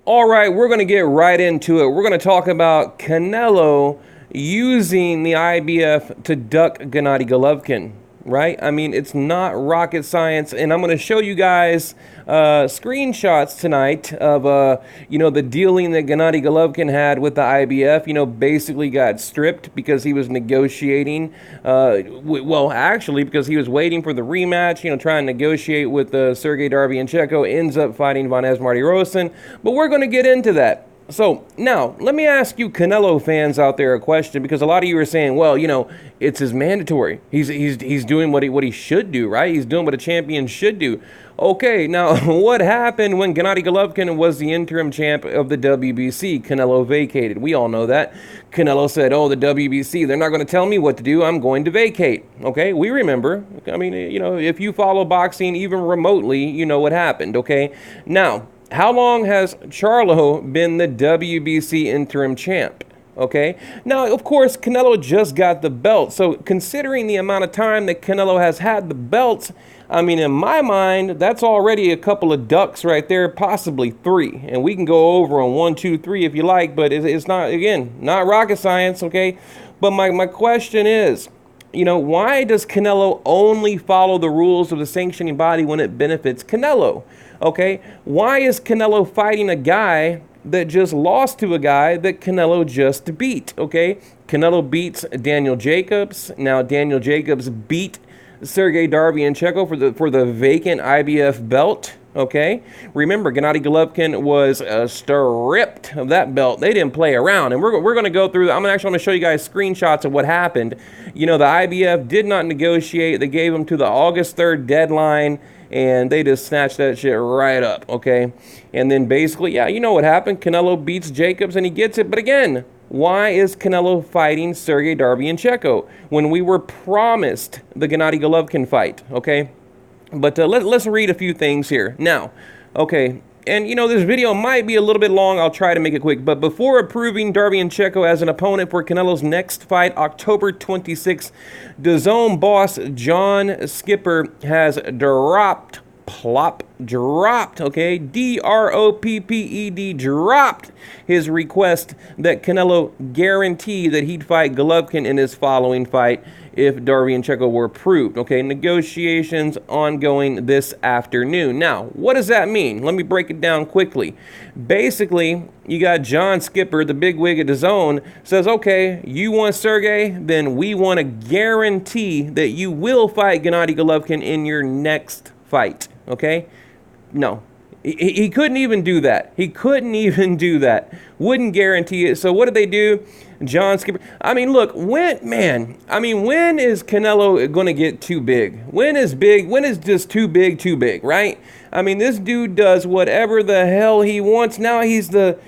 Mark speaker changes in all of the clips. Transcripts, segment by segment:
Speaker 1: All right, we're going to get right into it. We're going to talk about Canelo using the IBF to duck Gennady Golovkin, right? I mean, it's not rocket science, and I'm going to show you guys screenshots tonight of, the dealing that Gennady Golovkin had with the IBF. Basically got stripped because he was negotiating. Actually, because he was waiting for the rematch, trying to negotiate with Sergey Darbianenko, ends up fighting Vanez Martirosyan. But we're going to get into that. So now, let me ask you Canelo fans out there a question, because a lot of you are saying, well, it's his mandatory. He's doing what he should do, right? He's doing what a champion should do. Okay, now what happened when Gennady Golovkin was the interim champ of the WBC? Canelo vacated. We all know that. Canelo said, oh, the WBC, they're not going to tell me what to do. I'm going to vacate. Okay, we remember. I mean, if you follow boxing even remotely, you know what happened, okay? Now, how long has Charlo been the WBC interim champ? Okay. Now, of course, Canelo just got the belt. So considering the amount of time that Canelo has had the belt, I mean, in my mind, that's already a couple of ducks right there, possibly three. And we can go over on 1, 2, 3 if you like, but it's not, again, not rocket science, okay? But my question is, why does Canelo only follow the rules of the sanctioning body when it benefits Canelo? Okay, why is Canelo fighting a guy that just lost to a guy that Canelo just beat? Okay, Canelo beats Daniel Jacobs. Now Daniel Jacobs beat Sergey Darbianenko for the vacant IBF belt. Okay, remember, Gennady Golovkin was stripped of that belt. They didn't play around, and we're going to go through. I'm going to show you guys screenshots of what happened. The IBF did not negotiate. They gave him to the August 3rd deadline, and they just snatched that shit right up, okay? And then basically, yeah, you know what happened. Canelo beats Jacobs, and he gets it. But again, why is Canelo fighting Sergey Darbianenko when we were promised the Gennady Golovkin fight, okay? But let's read a few things here. Now, okay, and this video might be a little bit long. I'll try to make it quick. But before approving Darbianenko as an opponent for Canelo's next fight, October 26th, DAZN boss John Skipper has dropped, okay, D-R-O-P-P-E-D, dropped his request that Canelo guarantee that he'd fight Golovkin in his following fight if Darbianenko were approved. Okay, negotiations ongoing this afternoon. Now, what does that mean? Let me break it down quickly. Basically, you got John Skipper, the big wig at DAZN, says, okay, you want Sergey, then we want to guarantee that you will fight Gennady Golovkin in your next fight. Okay? No. He couldn't even do that. He couldn't even do that. Wouldn't guarantee it. So what did they do? John Skipper. I mean, look, when is Canelo going to get too big? When is big? When is just too big, right? I mean, this dude does whatever the hell he wants. Now he's the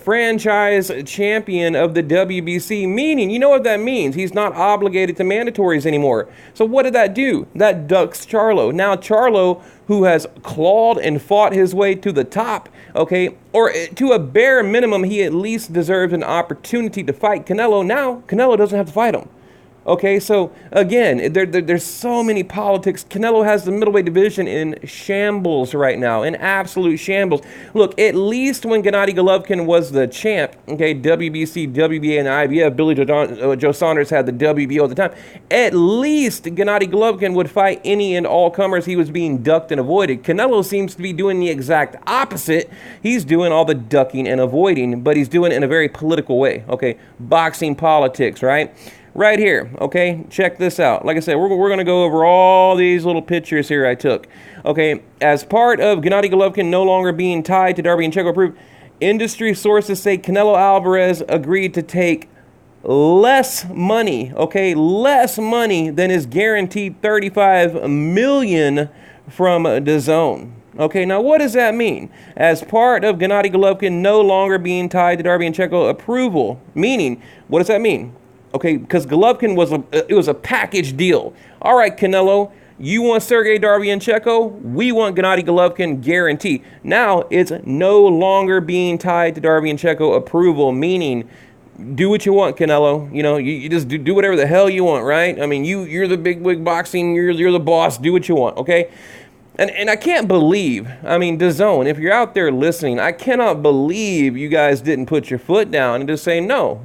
Speaker 1: franchise champion of the WBC, meaning, you know what that means? He's not obligated to mandatories anymore. So what did that do? That ducks Charlo. Now Charlo, who has clawed and fought his way to the top, okay, or to a bare minimum, he at least deserves an opportunity to fight Canelo. Now Canelo doesn't have to fight him. Okay, so again, there's so many politics. Canelo has the middleweight division in shambles right now, in absolute shambles. Look, at least when Gennady Golovkin was the champ, okay, WBC, WBA, and IBF, Billy Joe Saunders had the WBO at the time. At least Gennady Golovkin would fight any and all comers. He was being ducked and avoided. Canelo seems to be doing the exact opposite. He's doing all the ducking and avoiding, but he's doing it in a very political way, okay? Boxing politics, right? Right here, okay, check this out. Like I said, we're going to go over all these little pictures here I took. Okay, as part of Gennady Golovkin no longer being tied to Darbianenko approved, industry sources say Canelo Alvarez agreed to take less money, okay, less money than his guaranteed $35 million from DAZN. Okay, now what does that mean? As part of Gennady Golovkin no longer being tied to Darbianenko approval, meaning, what does that mean? Okay, because Golovkin was a package deal. All right, Canelo, you want Sergey Darbianenko, we want Gennady Golovkin guarantee. Now it's no longer being tied to Darbianenko approval, meaning do what you want, Canelo. You just do whatever the hell you want, right? I mean, you're the big wig boxing, you're the boss, do what you want, okay? And I can't believe, I mean, DAZN, if you're out there listening, I cannot believe you guys didn't put your foot down and just say no.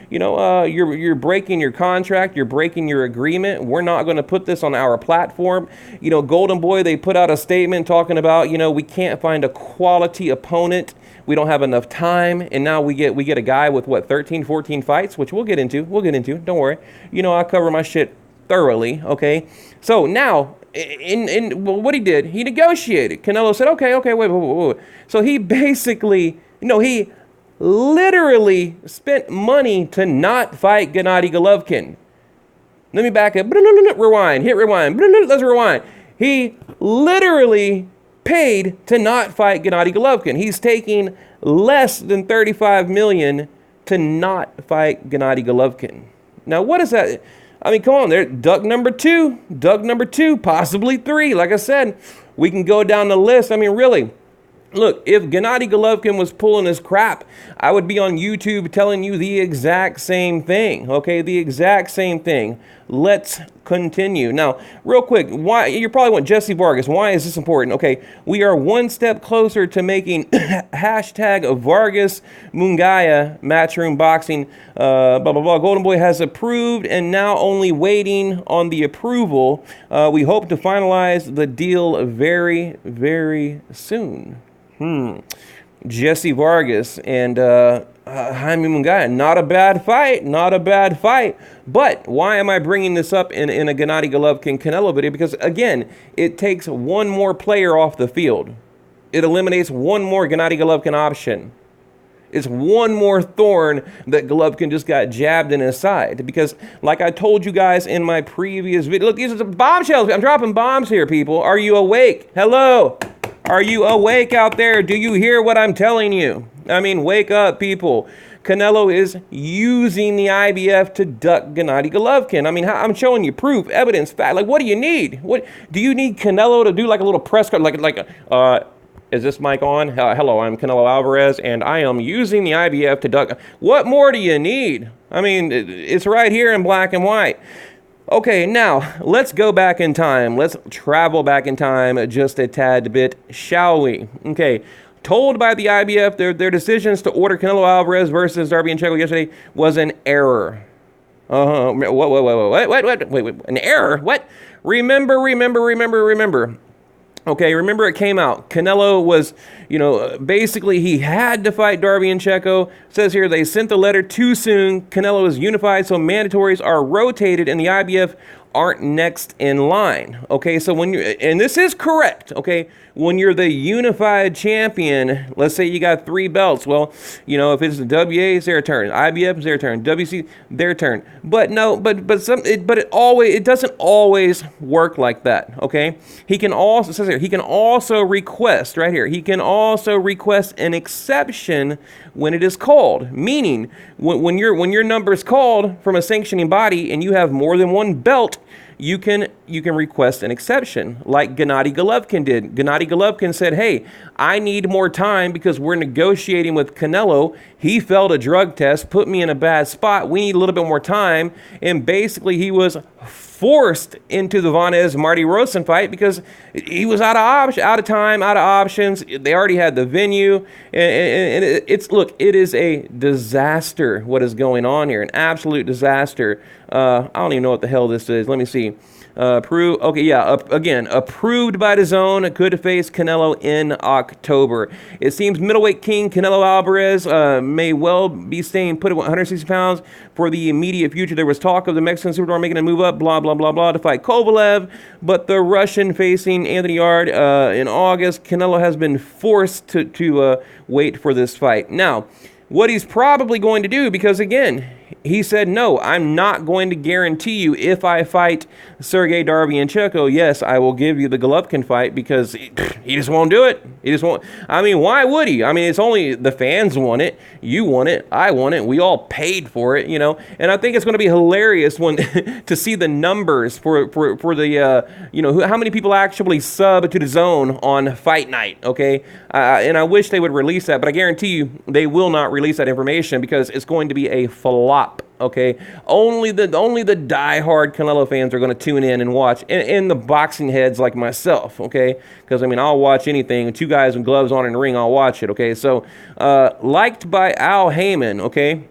Speaker 1: You're breaking your contract, you're breaking your agreement. We're not going to put this on our platform. Golden Boy, they put out a statement talking about, we can't find a quality opponent. We don't have enough time, and now we get a guy with 13, 14 fights, which we'll get into. Don't worry. I cover my shit thoroughly. Okay, so now. Well, what he did, he negotiated. Canelo said, okay, wait. So he basically, he literally spent money to not fight Gennady Golovkin. Let me back up. Rewind. Hit rewind. Let's rewind. He literally paid to not fight Gennady Golovkin. He's taking less than $35 million to not fight Gennady Golovkin. Now, what is that? I mean, come on, there, duck number two, possibly three. Like I said, we can go down the list. I mean, really, look, if Gennady Golovkin was pulling his crap, I would be on YouTube telling you the exact same thing, okay? The exact same thing. Let's continue. Now, real quick, why you probably want Jesse Vargas. Why is this important? Okay, we are one step closer to making hashtag Vargas Mungaya Matchroom Boxing. Golden Boy has approved and now only waiting on the approval. We hope to finalize the deal very, very soon. Jesse Vargas and Jaime Mungaya. Not a bad fight. But why am I bringing this up in a Gennady Golovkin Canelo video? Because, again, it takes one more player off the field. It eliminates one more Gennady Golovkin option. It's one more thorn that Golovkin just got jabbed in his side. Because, like I told you guys in my previous video, look, these are bombshells. I'm dropping bombs here, people. Are you awake? Hello? Are you awake out there? Do you hear what I'm telling you? I mean, wake up, people. Canelo is using the IBF to duck Gennady Golovkin. I mean, I'm showing you proof, evidence, fact. Like, what do you need? What do you need Canelo to do? Like a little press card, is this mic on? Hello, I'm Canelo Alvarez, and I am using the IBF to duck. What more do you need? I mean, it's right here in black and white. Okay, now, let's go back in time. Let's travel back in time just a tad bit, shall we? Okay, told by the IBF their decisions to order Canelo Alvarez versus Darbiancheko yesterday was an error. Wait, an error? What? Remember. Okay, remember it came out. Canelo was, basically he had to fight Darbiancheko. Says here they sent the letter too soon. Canelo is unified, so mandatories are rotated and the IBF aren't next in line. Okay, so and this is correct, okay, when you're the unified champion, let's say you got 3 belts, well, if it's the WA, it's their turn, IBF is their turn, WC, their turn. But no, it doesn't always work like that, okay? He can also, it says here, he can also request, right here, he can also request an exception when it is called, meaning when your number is called from a sanctioning body and you have more than 1 belt, you can request an exception, like Gennady Golovkin did. Gennady Golovkin said, hey, I need more time because we're negotiating with Canelo. He failed a drug test, put me in a bad spot. We need a little bit more time. And basically, he was forced into the Vanez-Marty Rosen fight because he was out of time, out of options. They already had the venue. And it is a disaster what is going on here, an absolute disaster. I don't even know what the hell this is. Let me see. Approved. Okay, yeah. Again, approved by DAZN. Could face Canelo in October. It seems middleweight king Canelo Alvarez may well be staying put at 160 pounds for the immediate future. There was talk of the Mexican superstar making a move up, blah blah blah, to fight Kovalev, but the Russian facing Anthony Yard in August. Canelo has been forced to wait for this fight. Now, what he's probably going to do, because again, he said, no, I'm not going to guarantee you if I fight Sergey Darbiancheko, yes, I will give you the Golovkin fight, because he just won't do it. He just won't. I mean, why would he? I mean, it's only the fans want it. You want it. I want it. We all paid for it, And I think it's going to be hilarious when to see the numbers for the, how many people actually sub to DAZN on fight night, okay? And I wish they would release that, but I guarantee you they will not release that information because it's going to be a flop. Okay, only the diehard Canelo fans are going to tune in and watch, and the boxing heads like myself. Okay, because I mean I'll watch anything. Two guys with gloves on in the ring, I'll watch it. Okay, so liked by Al Heyman. Okay.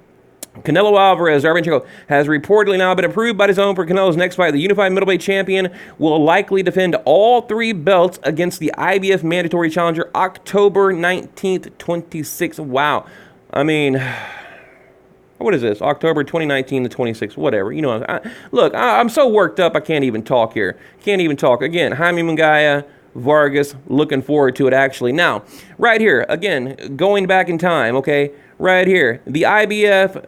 Speaker 1: Canelo Alvarez, has reportedly now been approved by DAZN for Canelo's next fight. The unified middleweight champion will likely defend all 3 belts against the IBF mandatory challenger October 19th, 26. Wow. I mean, what is this? October 2019 to 26, whatever. You know, look, I'm so worked up I can't even talk here. Can't even talk. Again, Jaime Munguia, Vargas, looking forward to it actually. Now, right here, again, going back in time, okay? Right here, the IBF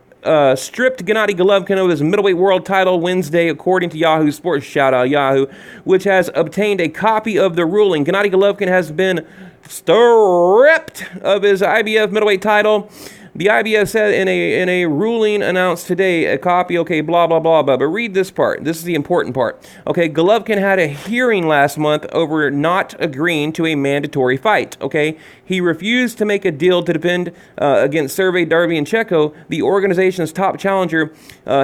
Speaker 1: stripped Gennady Golovkin of his middleweight world title Wednesday, according to Yahoo Sports, shout out Yahoo, which has obtained a copy of the ruling. Gennady Golovkin has been stripped of his IBF middleweight title. The IBF said in a ruling announced today, a copy, okay, blah, blah, blah, blah. But read this part. This is the important part. Okay, Golovkin had a hearing last month over not agreeing to a mandatory fight, okay? He refused to make a deal to defend against Sergey Darbiancheko, the organization's top challenger.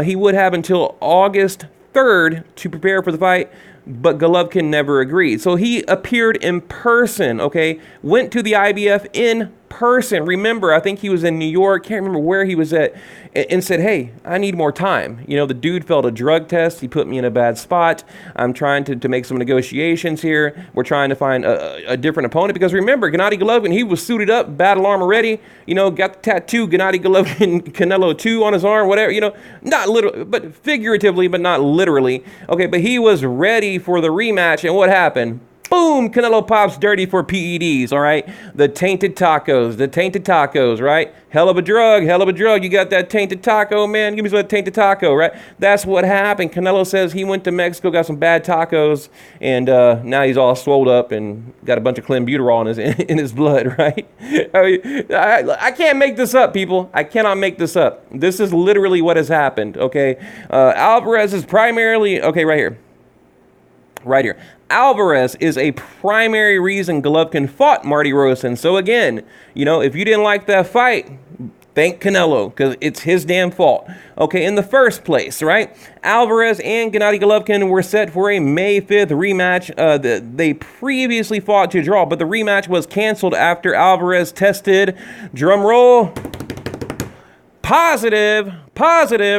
Speaker 1: He would have until August 3rd to prepare for the fight, but Golovkin never agreed. So he appeared in person, okay? Went to the IBF in person. Remember, I think he was in New York, can't remember where he was at, and said, hey, I need more time. You know, the dude failed a drug test. He put me in a bad spot. I'm trying to make some negotiations here. We're trying to find a different opponent. Because remember, Gennady Golovkin, he was suited up, battle armor ready, you know, got the tattoo, Gennady Golovkin Canelo 2 on his arm, whatever, you know, not literally, but figuratively, but not literally. Okay, but he was ready for the rematch, and what happened? Boom, Canelo pops dirty for PEDs, all right? The tainted tacos, right? Hell of a drug. You got that tainted taco, man. Give me some tainted taco, right? That's what happened. Canelo says he went to Mexico, got some bad tacos, and now he's all swelled up and got a bunch of clenbuterol in his blood, right? I can't make this up, people. I cannot make this up. This is literally what has happened, okay? Alverez is primarily, okay, right here. Alverez is a primary reason Golovkin fought Marty Rosen. So again, you know, if you didn't like that fight, thank Canelo, because it's his damn fault. Okay, in the first place, right? Alverez and Gennady Golovkin were set for a May 5th rematch. They previously fought to draw, but the rematch was canceled after Alvarez tested, drum roll, positive,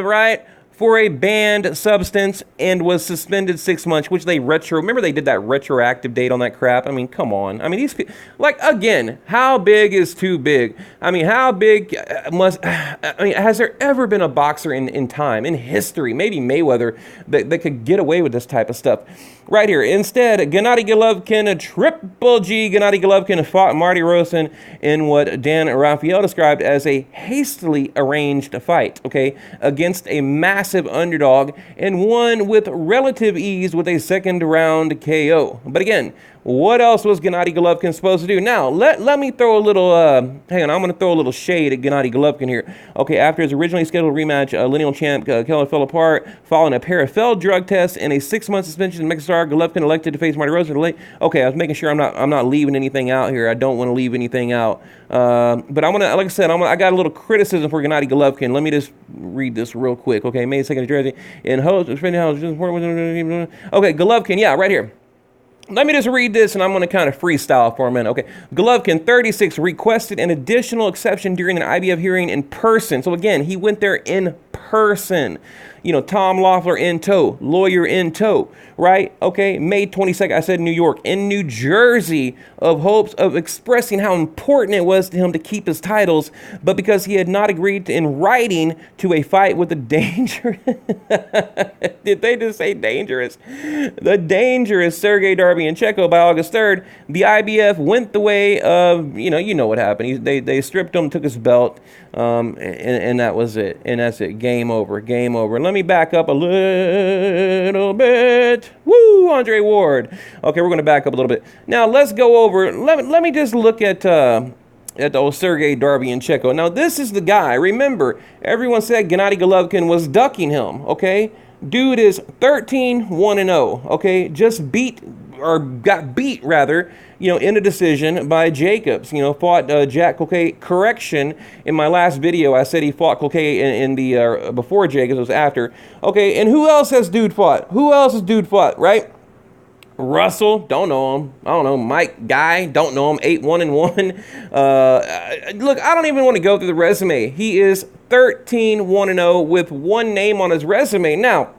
Speaker 1: right? For a banned substance and was suspended 6 months, which they remember they did that retroactive date on that crap? I mean, come on. I mean, these people, like, again, how big is too big? I mean, how big has there ever been a boxer in time, in history, maybe Mayweather, that could get away with this type of stuff? Right here. Instead, Gennady Golovkin, Triple G Gennady Golovkin fought Marty Rosen in what Dan Raphael described as a hastily arranged fight, okay, against a massive underdog, and won with relative ease with a second round KO. But again, what else was Gennady Golovkin supposed to do? Now, let me throw a little, hang on, I'm going to throw a little shade at Gennady Golovkin here. Okay, after his originally scheduled rematch, lineal champ Keller fell apart following a pair of failed drug tests and a 6-month suspension in Mexico. Golovkin elected to face Marty Rosen. Okay, I was making sure I'm not leaving anything out here. I don't want to leave anything out. But I'm gonna, like I said, I got a little criticism for Gennady Golovkin. Let me just read this real quick. Okay, May 2nd, New Jersey. In host, okay, Golovkin, yeah, right here. Let me just read this, and I'm going to kind of freestyle for a minute. Okay, Golovkin, 36, requested an additional exception during an IBF hearing in person. So again, he went there in person. You know, Tom Loeffler in tow, lawyer in tow, right? Okay, May 22nd, I said New York. In New Jersey, of hopes of expressing how important it was to him to keep his titles, but because he had not agreed in writing to a fight with the dangerous, did they just say dangerous? The dangerous Sergey Darbiancheko by August 3rd, the IBF went the way of, you know what happened. They stripped him, took his belt, and that was it. And that's it. Game over. Let me back up a little bit. Woo, Andre Ward. Okay, we're going to back up a little bit. Now, let's go over, let me just look at the old Sergey Darbiancheko. Now, this is the guy. Remember, everyone said Gennady Golovkin was ducking him, okay? Dude is 13-1-0, okay? Got beat, rather, in a decision by Jacobs. Fought Jack Colquay. Correction, in my last video, I said he fought Colquay in the, before Jacobs, it was after. Okay, and who else has dude fought? Who else has dude fought, right? Russell, don't know him. I don't know. Mike Guy, don't know him. 8-1-1. Look, I don't even want to go through the resume. He is 13-1-0 with one name on his resume. Now,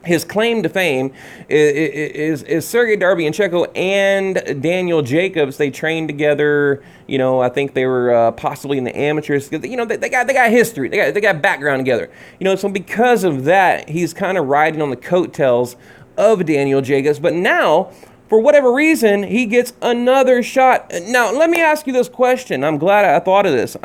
Speaker 1: his claim to fame is Sergey Darbianchenko and Daniel Jacobs. They trained together. I think they were possibly in the amateurs. They got history. They got background together. So because of that, he's kind of riding on the coattails of Daniel Jacobs. But now, for whatever reason, he gets another shot. Now, let me ask you this question. I'm glad I thought of this.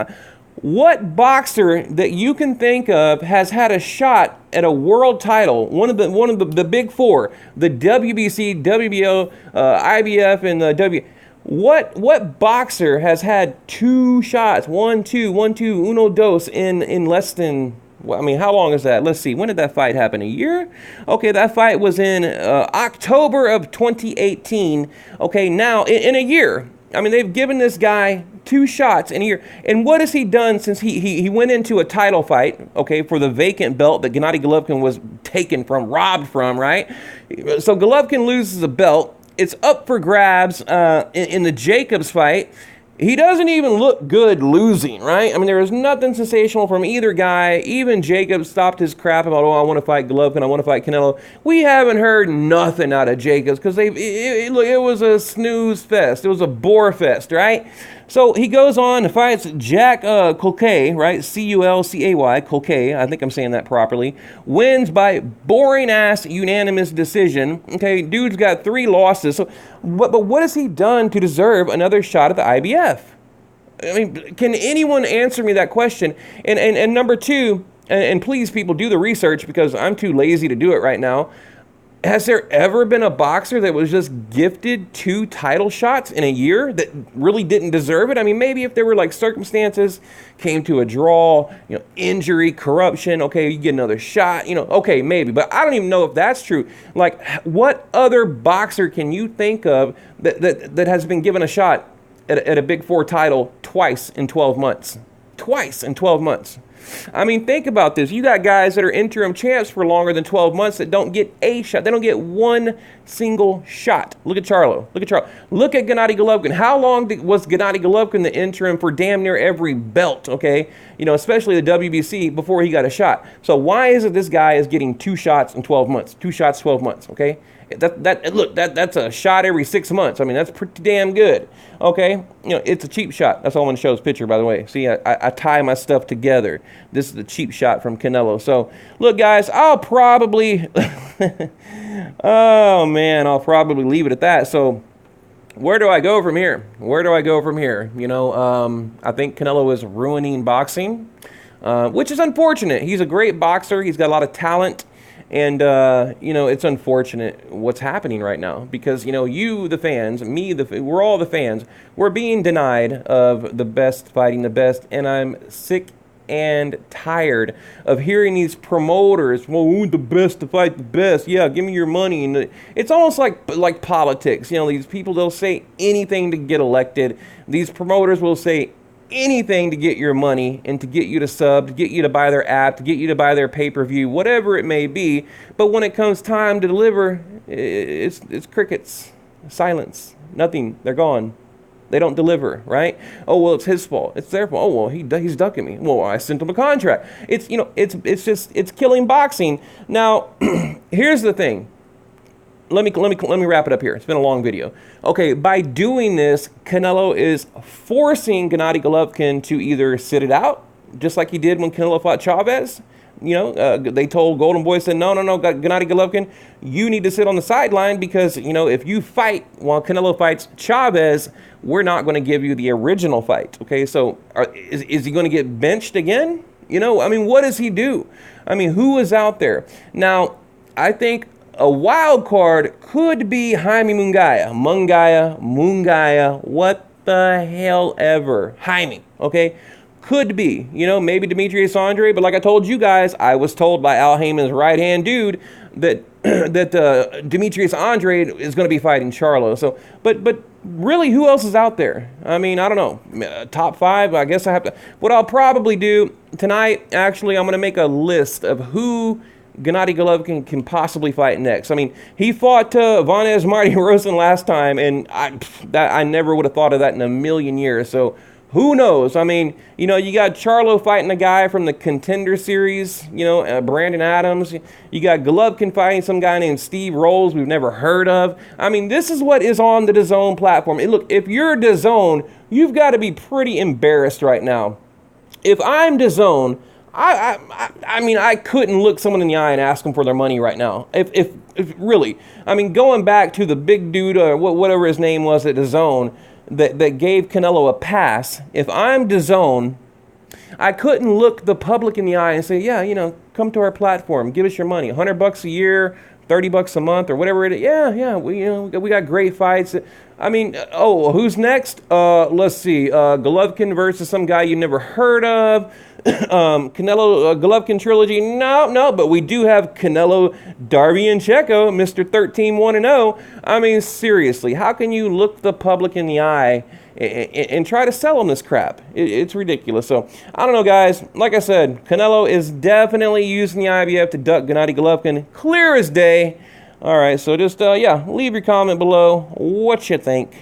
Speaker 1: What boxer that you can think of has had a shot at a world title, one of the big four, the WBC, WBO, IBF, and the W? What boxer has had two shots, one, two, uno, dos, in less than? Well, I mean, how long is that? Let's see. When did that fight happen? A year? Okay, that fight was in October of 2018. Okay, now in a year. I mean, they've given this guy two shots in a year. And what has he done since he went into a title fight, okay, for the vacant belt that Gennady Golovkin was robbed from, right? So Golovkin loses the belt. It's up for grabs in the Jacobs fight. He doesn't even look good losing, right? I mean, there was nothing sensational from either guy. Even Jacobs stopped his crap about, I want to fight Golovkin, I want to fight Canelo. We haven't heard nothing out of Jacobs because it was a snooze fest. It was a bore fest, right? So he goes on and fights Jack Colquay, right? C-U-L-C-A-Y, Colquay. I think I'm saying that properly. Wins by boring-ass unanimous decision. Okay, dude's got 3 losses. So, but what has he done to deserve another shot at the IBF? I mean, can anyone answer me that question? And number 2, and please, people, do the research because I'm too lazy to do it right now. Has there ever been a boxer that was just gifted 2 title shots in a year that really didn't deserve it? I mean, maybe if there were like circumstances, came to a draw, injury, corruption, okay, you get another shot, okay, maybe. But I don't even know if that's true. Like, what other boxer can you think of that has been given a shot at a Big 4 title twice in 12 months? Twice in 12 months. I mean, think about this. You got guys that are interim champs for longer than 12 months that don't get a shot. They don't get one single shot. Look at Charlo. Look at Gennady Golovkin. How long was Gennady Golovkin the interim for damn near every belt, okay? Especially the WBC before he got a shot. So why is it this guy is getting 2 shots in 12 months? 2 shots, 12 months, okay? That's a shot every 6 months. I mean, that's pretty damn good. Okay, it's a cheap shot. That's all I'm going to show this picture, by the way. See, I tie my stuff together. This is the cheap shot from Canelo. So, look, guys, I'll probably, oh man, I'll probably leave it at that. So, where do I go from here? I think Canelo is ruining boxing, which is unfortunate. He's a great boxer. He's got a lot of talent. And, it's unfortunate what's happening right now because, you, the fans, me, we're all the fans, we're being denied of the best fighting the best. And I'm sick and tired of hearing these promoters, well, we want the best to fight the best. Yeah, give me your money. And it's almost like politics. These people, they'll say anything to get elected. These promoters will say anything to get your money and to get you to sub, to get you to buy their app, to get you to buy their pay-per-view, whatever it may be. But when it comes time to deliver, it's crickets, silence, nothing. They're gone. They don't deliver, right? Oh, well, it's his fault. It's their fault. Oh, well, he's ducking me. Well, I sent him a contract. It's it's killing boxing. Now, here's the thing. Let me wrap it up here. It's been a long video. Okay, by doing this, Canelo is forcing Gennady Golovkin to either sit it out, just like he did when Canelo fought Chavez. They told Golden Boy, said, no, Gennady Golovkin, you need to sit on the sideline because, if you fight while Canelo fights Chavez, we're not going to give you the original fight. Okay, so is he going to get benched again? I mean, what does he do? I mean, who is out there? Now, I think a wild card could be Jaime Munguia, what the hell ever. Jaime, okay? Could be, you know, maybe Demetrius Andre, but like I told you guys, I was told by Al Heyman's right-hand dude that that Demetrius Andre is going to be fighting Charlo. So, but really, who else is out there? I mean, I don't know. Top 5, I guess I have to. What I'll probably do tonight, actually, I'm going to make a list of who Gennady Golovkin can possibly fight next. I mean, he fought Vanez Marty Rosen last time, and I never would have thought of that in a million years. So who knows? I mean, you know, you got Charlo fighting a guy from the Contender Series, you know, Brandon Adams. You got Golovkin fighting some guy named Steve Rolls we've never heard of. I mean, this is what is on the DAZN platform. Look, if you're DAZN, you've got to be pretty embarrassed right now. If I'm DAZN, I mean, I couldn't look someone in the eye and ask them for their money right now. If really, I mean, going back to the big dude or whatever his name was at DAZN that gave Canelo a pass. If I'm DAZN, I couldn't look the public in the eye and say, yeah, you know, come to our platform, give us your money, $100 a year, $30 a month, or whatever it is. Yeah, we got great fights. I mean, oh, who's next? Let's see, Golovkin versus some guy you never heard of. Canelo Golovkin trilogy. No, but we do have Canelo Darviancheco, Mr. 13-1-0. I mean, seriously, how can you look the public in the eye and try to sell them this crap? It's ridiculous. So, I don't know, guys. Like I said, Canelo is definitely using the IBF to duck Gennady Golovkin. Clear as day. All right, so just, yeah, leave your comment below what you think.